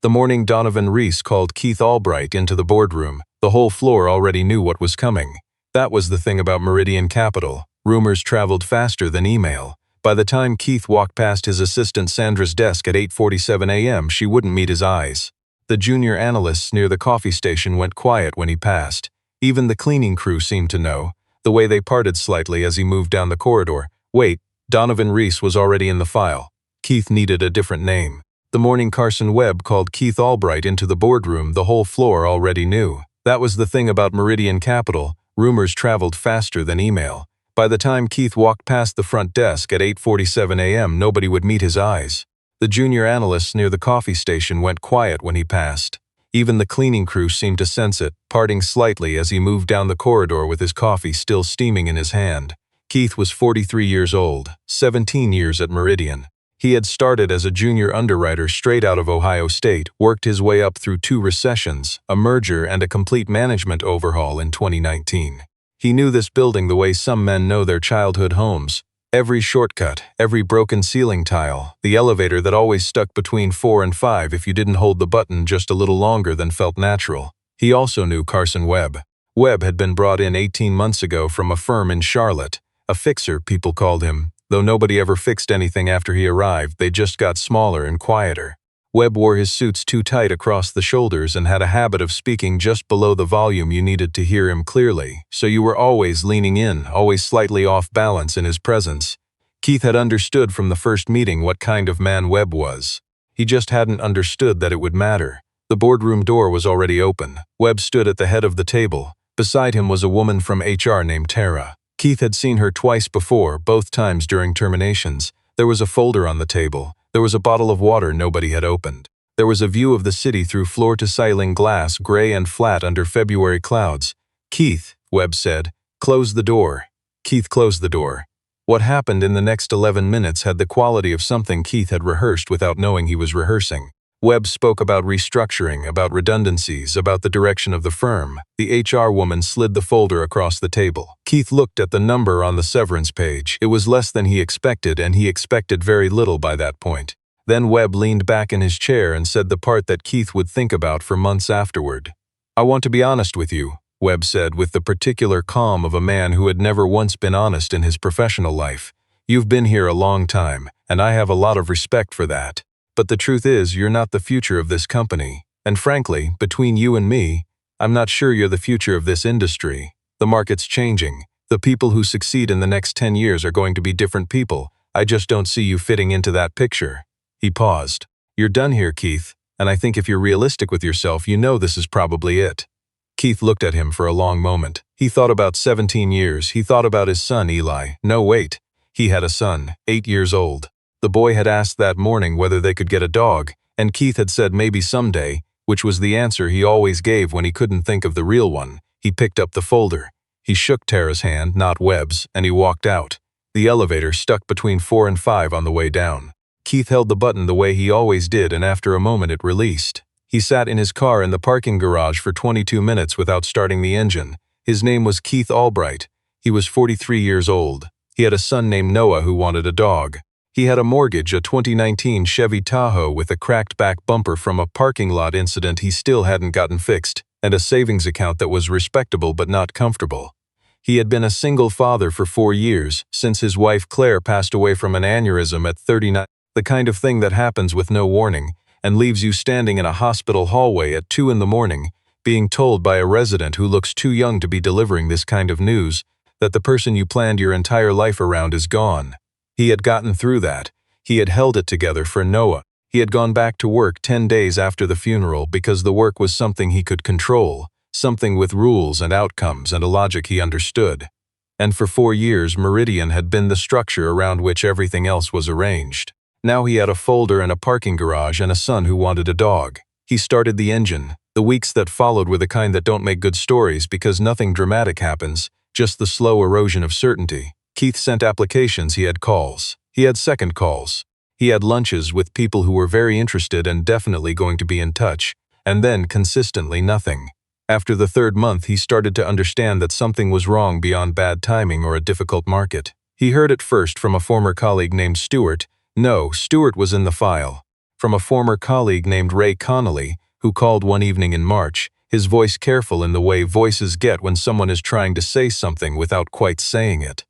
The morning Donovan Reese called Keith Albright into the boardroom, the whole floor already knew what was coming. That was the thing about Meridian Capital. Rumors traveled faster than email. By the time Keith walked past his assistant Sandra's desk at 8:47 a.m., she wouldn't meet his eyes. The junior analysts near the coffee station went quiet when he passed. Even the cleaning crew seemed to know, the way they parted slightly as he moved down the corridor. Wait, Donovan Reese was already in the file. Keith needed a different name. The morning Carson Webb called Keith Albright into the boardroom, the whole floor already knew. That was the thing about Meridian Capital. Rumors traveled faster than email. By the time Keith walked past the front desk at 8:47 a.m., nobody would meet his eyes. The junior analysts near the coffee station went quiet when he passed. Even the cleaning crew seemed to sense it, parting slightly as he moved down the corridor with his coffee still steaming in his hand. Keith was 43 years old, 17 years at Meridian. He had started as a junior underwriter straight out of Ohio State, worked his way up through 2 recessions, a merger and a complete management overhaul in 2019. He knew this building the way some men know their childhood homes. Every shortcut, every broken ceiling tile, the elevator that always stuck between 4 and 5 if you didn't hold the button just a little longer than felt natural. He also knew Carson Webb. Webb had been brought in 18 months ago from a firm in Charlotte. A fixer, people called him. Though nobody ever fixed anything after he arrived, they just got smaller and quieter. Webb wore his suits too tight across the shoulders and had a habit of speaking just below the volume you needed to hear him clearly, so you were always leaning in, always slightly off balance in his presence. Keith had understood from the first meeting what kind of man Webb was. He just hadn't understood that it would matter. The boardroom door was already open. Webb stood at the head of the table. Beside him was a woman from HR named Tara. Keith had seen her twice before, both times during terminations. There was a folder on the table. There was a bottle of water nobody had opened. There was a view of the city through floor-to-ceiling glass, gray and flat under February clouds. "Keith," Webb said, "close the door." Keith closed the door. What happened in the next 11 minutes had the quality of something Keith had rehearsed without knowing he was rehearsing. Webb spoke about restructuring, about redundancies, about the direction of the firm. The HR woman slid the folder across the table. Keith looked at the number on the severance page. It was less than he expected, and he expected very little by that point. Then Webb leaned back in his chair and said the part that Keith would think about for months afterward. "I want to be honest with you," Webb said with the particular calm of a man who had never once been honest in his professional life. "You've been here a long time, and I have a lot of respect for that. But the truth is, you're not the future of this company. And frankly, between you and me, I'm not sure you're the future of this industry. The market's changing. The people who succeed in the next 10 years are going to be different people. I just don't see you fitting into that picture." He paused. "You're done here, Keith, and I think if you're realistic with yourself, you know this is probably it." Keith looked at him for a long moment. He thought about 17 years. He thought about his son, Eli. No, wait. He had a son, 8 years old. The boy had asked that morning whether they could get a dog, and Keith had said maybe someday, which was the answer he always gave when he couldn't think of the real one. He picked up the folder. He shook Tara's hand, not Webb's, and he walked out. The elevator stuck between 4 and 5 on the way down. Keith held the button the way he always did, and after a moment it released. He sat in his car in the parking garage for 22 minutes without starting the engine. His name was Keith Albright. He was 43 years old. He had a son named Noah who wanted a dog. He had a mortgage, a 2019 Chevy Tahoe with a cracked back bumper from a parking lot incident he still hadn't gotten fixed, and a savings account that was respectable but not comfortable. He had been a single father for 4 years, since his wife Claire passed away from an aneurysm at 39, the kind of thing that happens with no warning, and leaves you standing in a hospital hallway at 2 in the morning, being told by a resident who looks too young to be delivering this kind of news, that the person you planned your entire life around is gone. He had gotten through that. He had held it together for Noah. He had gone back to work 10 days after the funeral because the work was something he could control, something with rules and outcomes and a logic he understood. And for 4 years, Meridian had been the structure around which everything else was arranged. Now he had a folder and a parking garage and a son who wanted a dog. He started the engine. The weeks that followed were the kind that don't make good stories because nothing dramatic happens, just the slow erosion of certainty. Keith sent applications, he had calls. He had second calls. He had lunches with people who were very interested and definitely going to be in touch, and then consistently nothing. After the 3rd month, he started to understand that something was wrong beyond bad timing or a difficult market. He heard it first from a former colleague named Stuart. No, Stuart was in the file. from a former colleague named Ray Connolly, who called one evening in March, his voice careful in the way voices get when someone is trying to say something without quite saying it.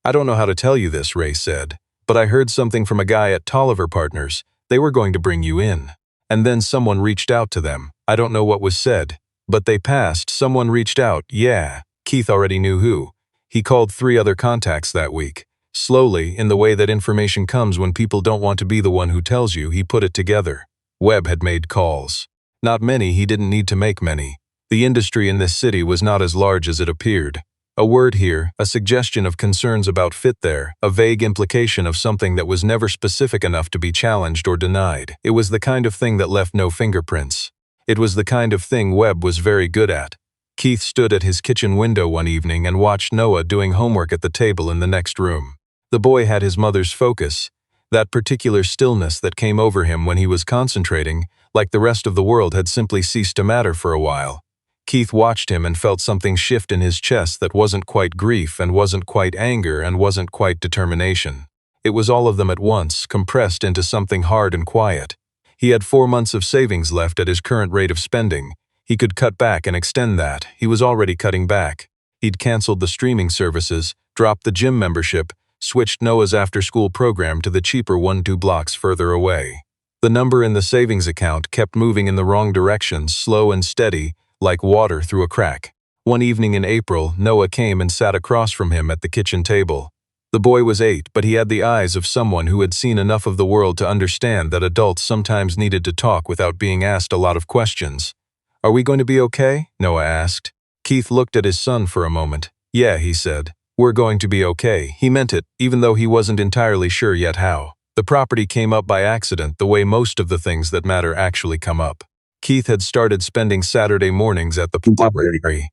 "I don't know how to tell you this," Ray said, "but I heard something from a guy at Tolliver Partners. They were going to bring you in. And then someone reached out to them. I don't know what was said. But they passed. Someone reached out, yeah." Keith already knew who. He called 3 other contacts that week. Slowly, in the way that information comes when people don't want to be the one who tells you, he put it together. Webb had made calls. Not many, he didn't need to make many. The industry in this city was not as large as it appeared. A word here, a suggestion of concerns about fit there, a vague implication of something that was never specific enough to be challenged or denied. It was the kind of thing that left no fingerprints. It was the kind of thing Webb was very good at. Keith stood at his kitchen window one evening and watched Noah doing homework at the table in the next room. The boy had his mother's focus, that particular stillness that came over him when he was concentrating, like the rest of the world had simply ceased to matter for a while. Keith watched him and felt something shift in his chest that wasn't quite grief and wasn't quite anger and wasn't quite determination. It was all of them at once, compressed into something hard and quiet. He had 4 months of savings left at his current rate of spending. He could cut back and extend that. He was already cutting back. He'd canceled the streaming services, dropped the gym membership, switched Noah's after-school program to the cheaper one 2 blocks further away. The number in the savings account kept moving in the wrong direction, slow and steady, like water through a crack. One evening in April, Noah came and sat across from him at the kitchen table. The boy was 8, but he had the eyes of someone who had seen enough of the world to understand that adults sometimes needed to talk without being asked a lot of questions. "Are we going to be okay?" Noah asked. Keith looked at his son for a moment. "Yeah," he said. "We're going to be okay." He meant it, even though he wasn't entirely sure yet how. The property came up by accident, the way most of the things that matter actually come up. Keith had started spending Saturday mornings at the property.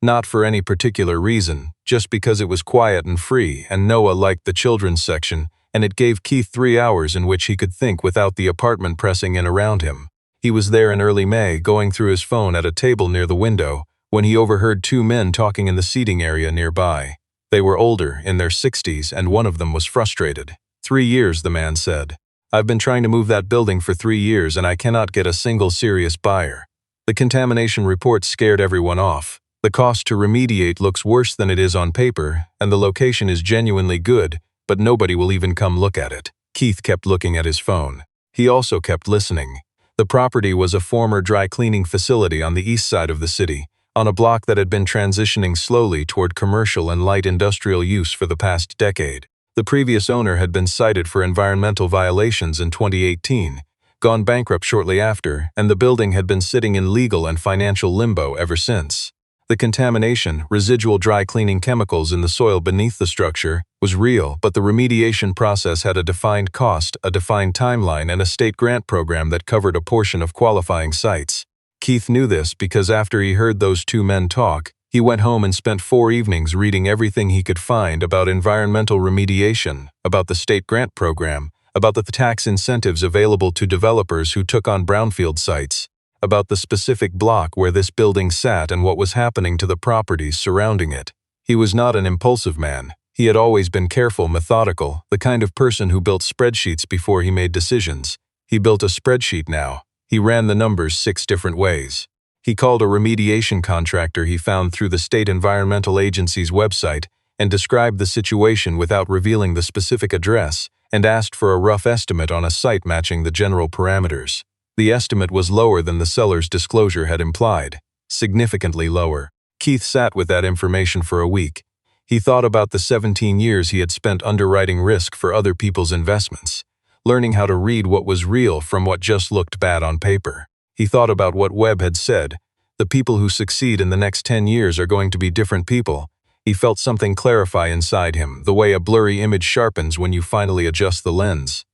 Not for any particular reason, just because it was quiet and free, and Noah liked the children's section, and it gave Keith 3 hours in which he could think without the apartment pressing in around him. He was there in early May, going through his phone at a table near the window, when he overheard 2 men talking in the seating area nearby. They were older, in their 60s, and one of them was frustrated. 3 years, the man said. "I've been trying to move that building for 3 years and I cannot get a single serious buyer. The contamination report scared everyone off. The cost to remediate looks worse than it is on paper, and the location is genuinely good, but nobody will even come look at it." Keith kept looking at his phone. He also kept listening. The property was a former dry cleaning facility on the east side of the city, on a block that had been transitioning slowly toward commercial and light industrial use for the past decade. The previous owner had been cited for environmental violations in 2018, gone bankrupt shortly after, and the building had been sitting in legal and financial limbo ever since. The contamination, residual dry cleaning chemicals in the soil beneath the structure, was real, but the remediation process had a defined cost, a defined timeline, and a state grant program that covered a portion of qualifying sites. Keith knew this because after he heard those 2 men talk, he went home and spent 4 evenings reading everything he could find about environmental remediation, about the state grant program, about the tax incentives available to developers who took on brownfield sites, about the specific block where this building sat and what was happening to the properties surrounding it. He was not an impulsive man. He had always been careful, methodical, the kind of person who built spreadsheets before he made decisions. He built a spreadsheet now. He ran the numbers 6 different ways. He called a remediation contractor he found through the State Environmental Agency's website and described the situation without revealing the specific address, and asked for a rough estimate on a site matching the general parameters. The estimate was lower than the seller's disclosure had implied, significantly lower. Keith sat with that information for a week. He thought about the 17 years he had spent underwriting risk for other people's investments, learning how to read what was real from what just looked bad on paper. He thought about what Webb had said. The people who succeed in the next 10 years are going to be different people. He felt something clarify inside him, the way a blurry image sharpens when you finally adjust the lens.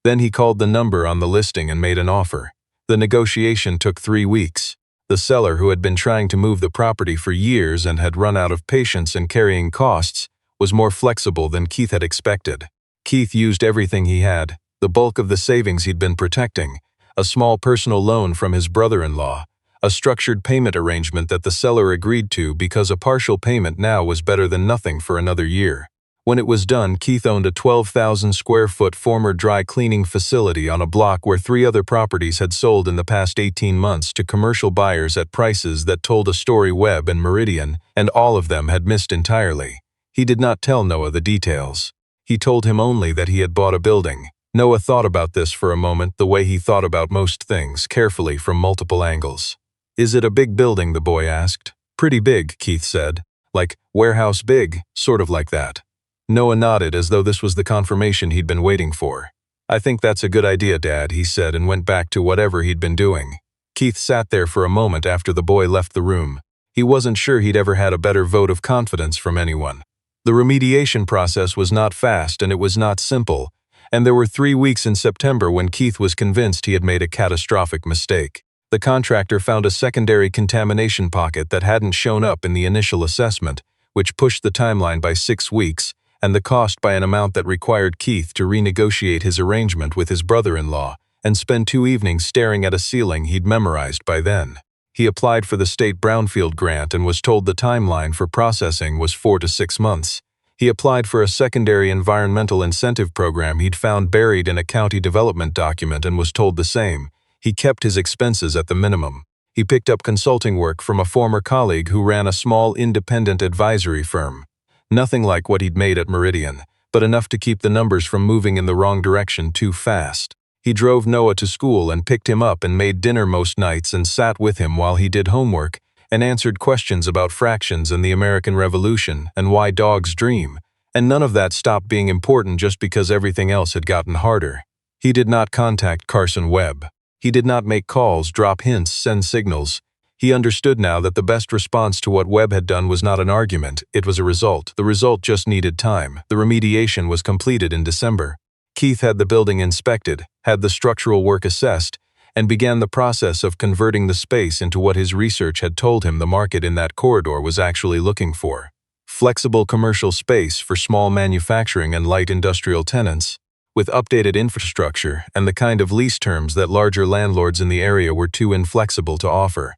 Then he called the number on the listing and made an offer. The negotiation took 3 weeks. The seller, who had been trying to move the property for years and had run out of patience in carrying costs, was more flexible than Keith had expected. Keith used everything he had, the bulk of the savings he'd been protecting, a small personal loan from his brother-in-law, a structured payment arrangement that the seller agreed to because a partial payment now was better than nothing for another year. When it was done, Keith owned a 12,000-square-foot former dry cleaning facility on a block where 3 other properties had sold in the past 18 months to commercial buyers at prices that told a story Webb and Meridian, and all of them had missed entirely. He did not tell Noah the details. He told him only that he had bought a building. Noah thought about this for a moment the way he thought about most things, carefully from multiple angles. "Is it a big building?" the boy asked. "Pretty big," Keith said. "Like, warehouse big, sort of like that." Noah nodded as though this was the confirmation he'd been waiting for. "I think that's a good idea, Dad," he said, and went back to whatever he'd been doing. Keith sat there for a moment after the boy left the room. He wasn't sure he'd ever had a better vote of confidence from anyone. The remediation process was not fast and it was not simple, and there were 3 weeks in September when Keith was convinced he had made a catastrophic mistake. The contractor found a secondary contamination pocket that hadn't shown up in the initial assessment, which pushed the timeline by 6 weeks, and the cost by an amount that required Keith to renegotiate his arrangement with his brother-in-law and spend 2 evenings staring at a ceiling he'd memorized by then. He applied for the state brownfield grant and was told the timeline for processing was 4 to 6 months. He applied for a secondary environmental incentive program he'd found buried in a county development document and was told the same. He kept his expenses at the minimum. He picked up consulting work from a former colleague who ran a small independent advisory firm. Nothing like what he'd made at Meridian, but enough to keep the numbers from moving in the wrong direction too fast. He drove Noah to school and picked him up and made dinner most nights and sat with him while he did homework and answered questions about fractions and the American Revolution and why dogs dream, and none of that stopped being important just because everything else had gotten harder. He did not contact Carson Webb. He did not make calls, drop hints, send signals. He understood now that the best response to what Webb had done was not an argument, it was a result. The result just needed time. The remediation was completed in December. Keith had the building inspected, had the structural work assessed, and began the process of converting the space into what his research had told him the market in that corridor was actually looking for. Flexible commercial space for small manufacturing and light industrial tenants, with updated infrastructure and the kind of lease terms that larger landlords in the area were too inflexible to offer.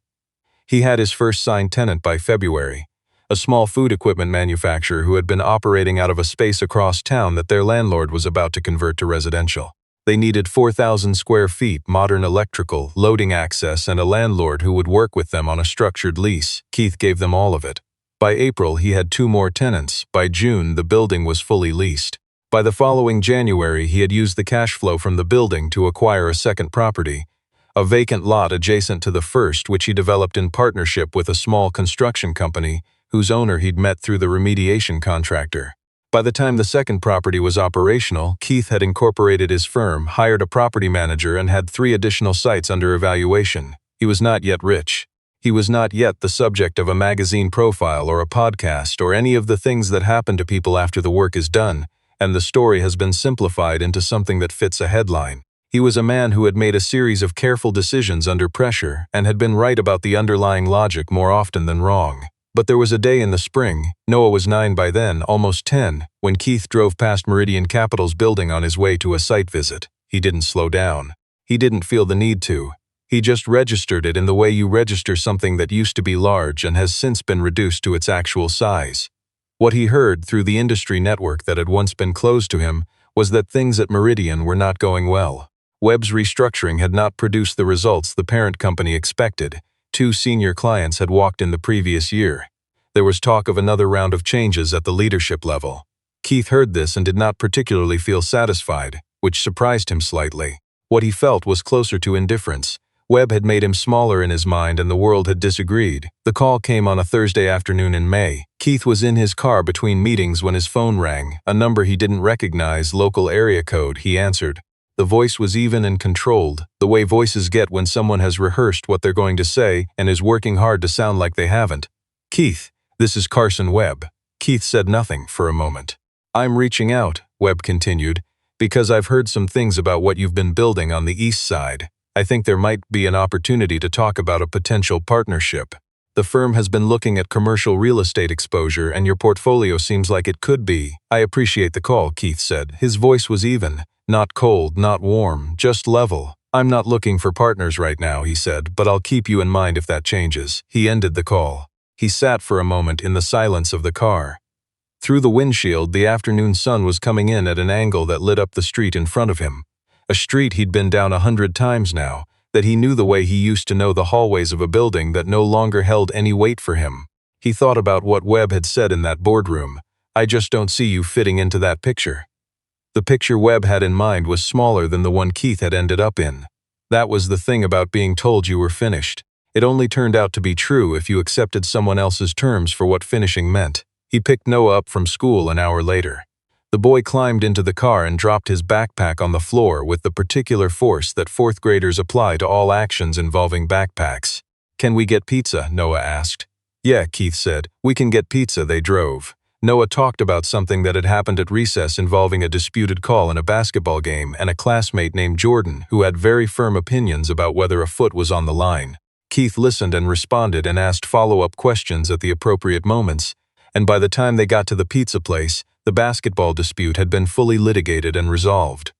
He had his first signed tenant by February, a small food equipment manufacturer who had been operating out of a space across town that their landlord was about to convert to residential. They needed 4,000 square feet, modern electrical, loading access, and a landlord who would work with them on a structured lease. Keith gave them all of it. By April, he had 2 more tenants. By June, the building was fully leased. By the following January, he had used the cash flow from the building to acquire a second property, a vacant lot adjacent to the first, which he developed in partnership with a small construction company whose owner he'd met through the remediation contractor. By the time the second property was operational, Keith had incorporated his firm, hired a property manager, and had 3 additional sites under evaluation. He was not yet rich. He was not yet the subject of a magazine profile or a podcast or any of the things that happen to people after the work is done, and the story has been simplified into something that fits a headline. He was a man who had made a series of careful decisions under pressure and had been right about the underlying logic more often than wrong. But there was a day in the spring, Noah was 9 by then, almost 10, when Keith drove past Meridian Capital's building on his way to a site visit. He didn't slow down. He didn't feel the need to. He just registered it in the way you register something that used to be large and has since been reduced to its actual size. What he heard through the industry network that had once been closed to him was that things at Meridian were not going well. Webb's restructuring had not produced the results the parent company expected. 2 senior clients had walked in the previous year. There was talk of another round of changes at the leadership level. Keith heard this and did not particularly feel satisfied, which surprised him slightly. What he felt was closer to indifference. Webb had made him smaller in his mind and the world had disagreed. The call came on a Thursday afternoon in May. Keith was in his car between meetings when his phone rang, a number he didn't recognize, local area code. He answered. The voice was even and controlled, the way voices get when someone has rehearsed what they're going to say and is working hard to sound like they haven't. "Keith, this is Carson Webb." Keith said nothing for a moment. "I'm reaching out," Webb continued, "because I've heard some things about what you've been building on the east side. I think there might be an opportunity to talk about a potential partnership. The firm has been looking at commercial real estate exposure and your portfolio seems like it could be." "I appreciate the call," Keith said. His voice was even. Not cold, not warm, just level. "I'm not looking for partners right now," he said, "but I'll keep you in mind if that changes." He ended the call. He sat for a moment in the silence of the car. Through the windshield, the afternoon sun was coming in at an angle that lit up the street in front of him. A street he'd been down 100 times now, that he knew the way he used to know the hallways of a building that no longer held any weight for him. He thought about what Webb had said in that boardroom. "I just don't see you fitting into that picture." The picture Webb had in mind was smaller than the one Keith had ended up in. That was the thing about being told you were finished. It only turned out to be true if you accepted someone else's terms for what finishing meant. He picked Noah up from school an hour later. The boy climbed into the car and dropped his backpack on the floor with the particular force that fourth graders apply to all actions involving backpacks. "Can we get pizza?" Noah asked. "Yeah," Keith said. "We can get pizza." They drove. Noah talked about something that had happened at recess involving a disputed call in a basketball game and a classmate named Jordan who had very firm opinions about whether a foot was on the line. Keith listened and responded and asked follow-up questions at the appropriate moments, and by the time they got to the pizza place, the basketball dispute had been fully litigated and resolved.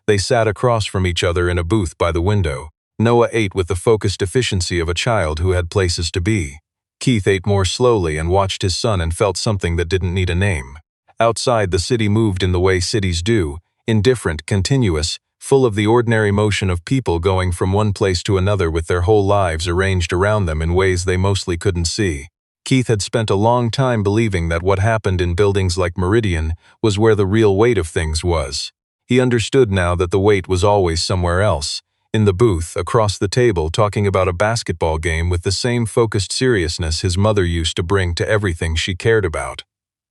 They sat across from each other in a booth by the window. Noah ate with the focused efficiency of a child who had places to be. Keith ate more slowly and watched his son and felt something that didn't need a name. Outside, the city moved in the way cities do, indifferent, continuous, full of the ordinary motion of people going from one place to another with their whole lives arranged around them in ways they mostly couldn't see. Keith had spent a long time believing that what happened in buildings like Meridian was where the real weight of things was. He understood now that the weight was always somewhere else. In the booth, across the table, talking about a basketball game with the same focused seriousness his mother used to bring to everything she cared about.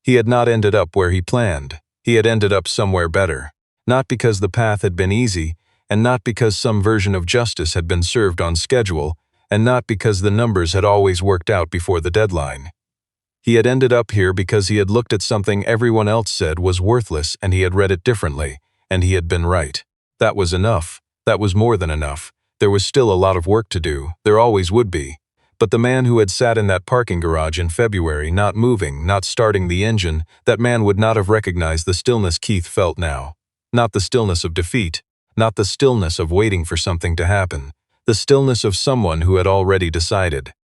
He had not ended up where he planned. He had ended up somewhere better. Not because the path had been easy, and not because some version of justice had been served on schedule, and not because the numbers had always worked out before the deadline. He had ended up here because he had looked at something everyone else said was worthless and he had read it differently, and he had been right. That was enough. That was more than enough. There was still a lot of work to do. There always would be. But the man who had sat in that parking garage in February, not moving, not starting the engine, that man would not have recognized the stillness Keith felt now. Not the stillness of defeat. Not the stillness of waiting for something to happen. The stillness of someone who had already decided.